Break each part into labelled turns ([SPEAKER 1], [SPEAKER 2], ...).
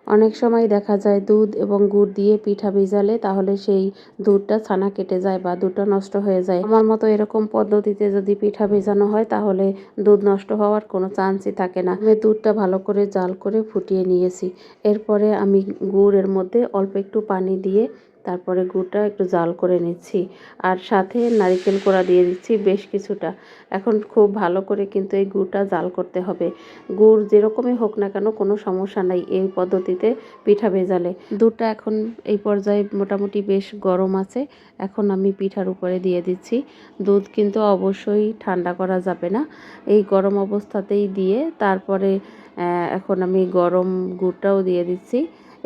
[SPEAKER 1] অনেক সময় দেখা যায় দুধ এবং গুড় দিয়ে পিঠা ভেজালে তাহলে সেই দুধটা ছানা কেটে যায় বা দুধটা নষ্ট হয়ে যায়। আমার মতো এরকম পদ্ধতিতে যদি পিঠা ভেজানো হয় তাহলে দুধ নষ্ট হওয়ার কোনো চান্সই থাকে না। আমি দুধটা ভালো করে জাল করে ফুটিয়ে নিয়েছি। এরপরে আমি গুড়ের মধ্যে অল্প একটু পানি দিয়ে তারপরে গুড়টা একটু জাল করে নিচ্ছি, আর সাথে নারিকেল কোড়া দিয়ে দিচ্ছি বেশ কিছুটা। এখন খুব ভালো করে কিন্তু এই গুড়টা জাল করতে হবে। গুড় যেরকমই হোক না কেন কোনো সমস্যা নাই এই পদ্ধতিতে পিঠা ভেজালে। দুধটা এখন এই পর্যায়ে মোটামুটি বেশ গরম আছে। এখন আমি পিঠার উপরে দিয়ে দিচ্ছি। দুধ কিন্তু অবশ্যই ঠান্ডা করা যাবে না, এই গরম অবস্থাতেই দিয়ে তারপরে এখন আমি গরম গুড়টাও দিয়ে দিচ্ছি।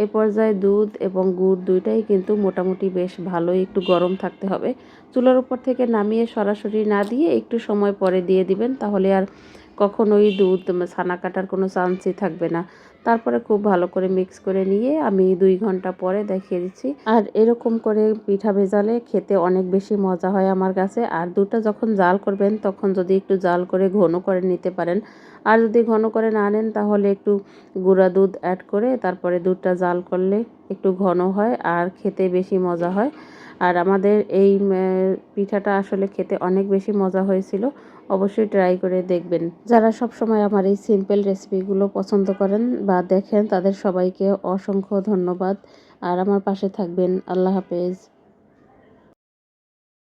[SPEAKER 1] এ পর্যায়ে দুধ এবং গুড় দুইটাই কিন্তু মোটামুটি বেশ ভালোই একটু গরম থাকতে হবে। চুলার উপর থেকে নামিয়ে সরাসরি না দিয়ে একটু সময় পরে দিয়ে দিবেন, তাহলে আর কখনোই দুধ ছানা কাটার কোনো চান্সই থাকবে না। তারপরে খুব ভালো করে মিক্স করে নিয়ে আমি 2 ঘন্টা পরে দেখিয়ে দিচ্ছি। আর এরকম করে পিঠা ভেজালে খেতে অনেক বেশি মজা হয় আমার কাছে। আর দুধটা যখন জাল করবেন তখন যদি একটু জাল করে ঘন করে নিতে পারেন, আর যদি ঘন করে না নেন তাহলে একটু গুঁড়া দুধ অ্যাড করে তারপরে দুধটা জাল করলে একটু ঘন হয় আর খেতে বেশি মজা হয়। আর আমাদের এই পিঠাটা আসলে খেতে অনেক বেশি মজা হয়েছিল। অবশ্যই ট্রাই করে দেখবেন। যারা সবসময় আমার এই সিম্পল রেসিপিগুলো পছন্দ করেন বা দেখেন তাদের সবাইকে অসংখ্য ধন্যবাদ। আর আমার পাশে থাকবেন। আল্লাহ হাফেজ।